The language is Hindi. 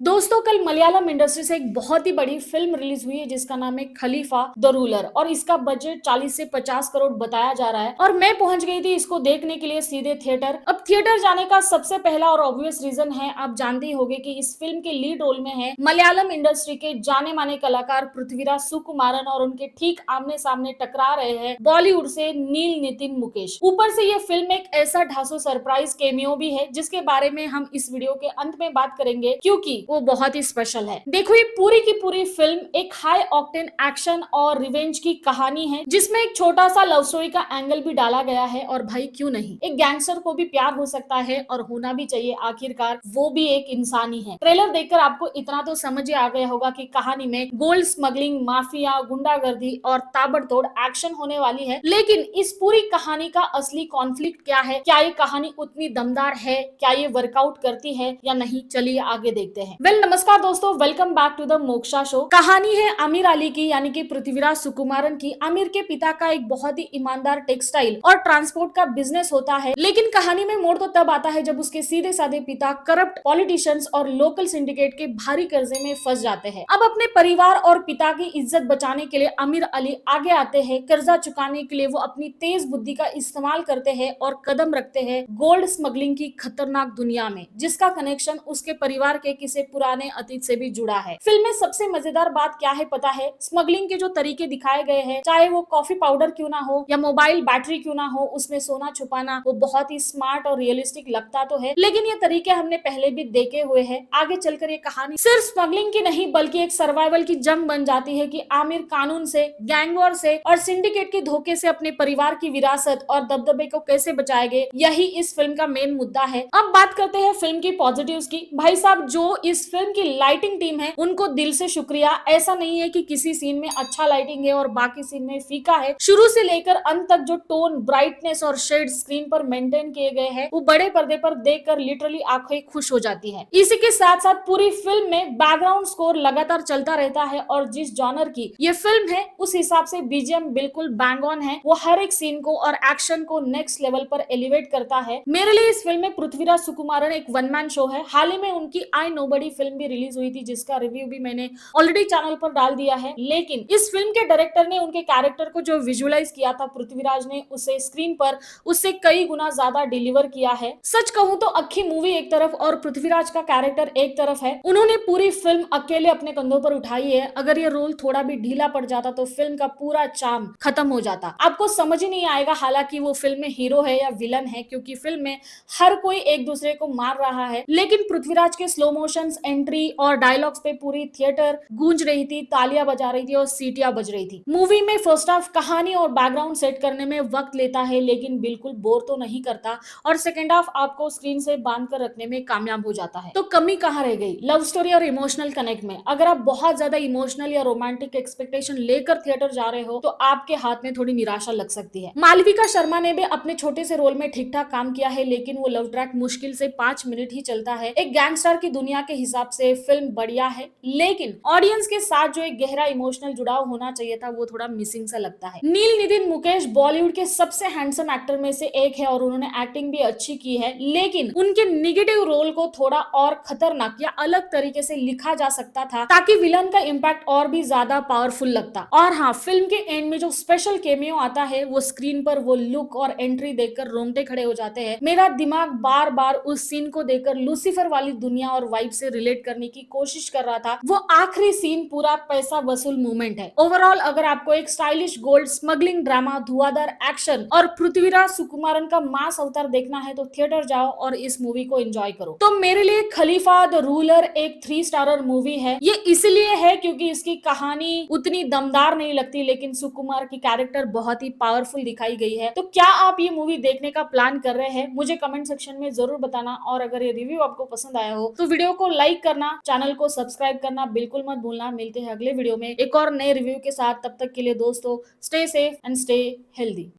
दोस्तों कल मलयालम इंडस्ट्री से एक बहुत ही बड़ी फिल्म रिलीज हुई है जिसका नाम है खलीफा द रूलर और इसका बजट 40 से 50 करोड़ बताया जा रहा है और मैं पहुंच गई थी इसको देखने के लिए सीधे थिएटर। अब थिएटर जाने का सबसे पहला और ऑब्वियस रीजन है, आप जानते ही होंगे कि इस फिल्म के लीड रोल में है मलयालम इंडस्ट्री के जाने माने कलाकार पृथ्वीराज सुकुमारन और उनके ठीक आमने सामने टकरा रहे हैं बॉलीवुड से नील नितिन मुकेश। ऊपर से ये फिल्म एक ऐसा ढांसू सरप्राइज केमियो भी है जिसके बारे में हम इस वीडियो के अंत में बात करेंगे क्योंकि वो बहुत ही स्पेशल है। देखो ये पूरी की पूरी फिल्म एक हाई ऑक्टेन एक्शन और रिवेंज की कहानी है जिसमें एक छोटा सा लव स्टोरी का एंगल भी डाला गया है और भाई क्यों नहीं, एक गैंगस्टर को भी प्यार हो सकता है और होना भी चाहिए, आखिरकार वो भी एक इंसान ही है। ट्रेलर देखकर आपको इतना तो समझ ही आ गया होगा कि कहानी में गोल्ड स्मगलिंग, माफिया, गुंडागर्दी और ताबड़तोड़ एक्शन होने वाली है। लेकिन इस पूरी कहानी का असली कॉन्फ्लिक्ट क्या है, क्या ये कहानी उतनी दमदार है, क्या ये वर्कआउट करती है या नहीं, चलिए आगे देखते हैं। वेल नमस्कार दोस्तों, welcome back to the Moksha show. कहानी है आमिर अली की यानी कि पृथ्वीराज सुकुमारन की। आमिर के पिता का एक बहुत ही ईमानदार टेक्सटाइल और ट्रांसपोर्ट का बिजनेस होता है, लेकिन कहानी में मोड़ तो तब आता है जब उसके सीधे साधे पिता करप्ट पॉलिटिशियंस और लोकल सिंडिकेट के भारी कर्जे में फंस जाते हैं। अब अपने परिवार और पिता की इज्जत बचाने के लिए आमिर अली आगे आते हैं। कर्जा चुकाने के लिए वो अपनी तेज बुद्धि का इस्तेमाल करते हैं और कदम रखते हैं गोल्ड स्मगलिंग की खतरनाक दुनिया में, जिसका कनेक्शन उसके परिवार के किसी पुराने अतीत से भी जुड़ा है। फिल्म में सबसे मजेदार बात क्या है पता है? स्मगलिंग के जो तरीके दिखाए गए हैं, चाहे वो कॉफी पाउडर क्यों ना हो या मोबाइल बैटरी क्यों ना हो, उसमें सोना छुपाना, वो बहुत ही स्मार्ट और रियलिस्टिक लगता तो है, लेकिन ये तरीके हमने पहले भी देखे हुए हैं। आगे चलकर ये कहानी सिर्फ स्मगलिंग की नहीं बल्कि एक सर्वाइवल की जंग बन जाती है कि आमिर कानून से, गैंग वॉर से और सिंडिकेट के धोखे से अपने परिवार की विरासत और दबदबे को कैसे बचाएंगे, यही इस फिल्म का मेन मुद्दा है। अब बात करते हैं फिल्म की पॉजिटिव्स की। भाई साहब, जो इस फिल्म की लाइटिंग टीम है उनको दिल से शुक्रिया। ऐसा नहीं है कि किसी सीन में अच्छा लाइटिंग है और बाकी सीन में फीका है। शुरू से लेकर अंत तक जो टोन, ब्राइटनेस और शेड स्क्रीन पर मेंटेन किए गए हैं वो बड़े पर्दे पर देखकर लिटरली आंखें खुश हो जाती है। इसी के साथ साथ पूरी फिल्म में बैकग्राउंड स्कोर लगातार चलता रहता है और जिस जॉनर की ये फिल्म है उस हिसाब से बीजीएम बिल्कुल बैंग ऑन है। वो हर एक सीन को और एक्शन को नेक्स्ट लेवल पर एलिवेट करता है। मेरे लिए इस फिल्म में पृथ्वीराज सुकुमारन एक वन मैन शो है। हाल ही में उनकी आई नोबडी फिल्म भी रिलीज हुई थी जिसका रिव्यू भी मैंने ऑलरेडी चैनल पर डाल दिया है, लेकिन इस फिल्म के डायरेक्टर ने उनके कैरेक्टर को जो विजुअलाइज किया था पृथ्वीराज ने, उसे स्क्रीन पर उससे कई गुना ज्यादा डिलीवर किया है। सच कहूं तो अक्खी मूवी एक तरफ और पृथ्वीराज का कैरेक्टर एक तरफ है। उन्होंने पूरी फिल्म अकेले अपने कंधों पर उठाई है। अगर ये रोल थोड़ा भी ढीला पड़ जाता तो फिल्म का पूरा चार्म खत्म हो जाता, आपको समझ ही नहीं आएगा हालांकि वो फिल्म में हीरो है या विलन है, क्योंकि फिल्म में हर कोई एक दूसरे को मार रहा है। लेकिन पृथ्वीराज के स्लो मोशन एंट्री और डायलॉग्स पे पूरी थिएटर गूंज रही थी, तालियां बजा रही थी और सीटियां बज रही थी। मूवी में फर्स्ट हाफ कहानी और बैकग्राउंड सेट करने में वक्त लेता है लेकिन बिल्कुल बोर तो नहीं करता और सेकेंड हाफ आपको स्क्रीन से बांध कर रखने में कामयाब हो जाता है। तो कमी कहाँ रह गई? लव स्टोरी और इमोशनल कनेक्ट में। अगर आप बहुत ज्यादा इमोशनल या रोमांटिक एक्सपेक्टेशन लेकर थिएटर जा रहे हो तो आपके हाथ में थोड़ी निराशा लग सकती है। मालविका शर्मा ने भी अपने छोटे से रोल में ठीक ठाक काम किया है, लेकिन वो लव ट्रैक मुश्किल से 5 मिनट ही चलता है। एक गैंगस्टर की दुनिया के हिसाब से फिल्म बढ़िया है, लेकिन ऑडियंस के साथ जो एक गहरा इमोशनल जुड़ाव होना चाहिए था वो थोड़ा मिसिंग सा लगता है। नील नितिन मुकेश बॉलीवुड के सबसे हैंडसम एक्टर में से एक है और उन्होंने एक्टिंग भी अच्छी की है, लेकिन उनके निगेटिव रोल को थोड़ा और खतरनाक या अलग तरीके से लिखा जा सकता था ताकि विलन का इम्पैक्ट और भी ज्यादा पावरफुल लगता। और हाँ, फिल्म के एंड में जो स्पेशल केमियो आता है वो स्क्रीन पर वो लुक और एंट्री देखकर रोंगटे खड़े हो जाते हैं। मेरा दिमाग बार बार उस सीन को देखकर लूसीफर वाली दुनिया और वाइब से रिलेट करने की कोशिश कर रहा था। वो आखिरी सीन पूरा पैसा वसूल मूवमेंट है। ओवरऑल अगर आपको एक स्टाइलिश गोल्ड स्मगलिंग ड्रामा, धुआंधार एक्शन और पृथ्वीराज सुकुमारन का मास अवतार देखना है तो थिएटर जाओ और इस मूवी को एंजॉय करो। तो मेरे लिए खलीफा द रूलर एक 3 स्टारर मूवी है। ये इसलिए है क्योंकि इसकी कहानी उतनी दमदार नहीं लगती, लेकिन सुकुमार की कैरेक्टर बहुत ही पावरफुल दिखाई गई है। तो क्या आप ये मूवी देखने का प्लान कर रहे हैं? मुझे कमेंट सेक्शन में जरूर बताना। और अगर ये रिव्यू आपको पसंद आया हो तो वीडियो को लाइक करना, चैनल को सब्सक्राइब करना बिल्कुल मत भूलना। मिलते हैं अगले वीडियो में एक और नए रिव्यू के साथ। तब तक के लिए दोस्तों, stay safe and stay healthy.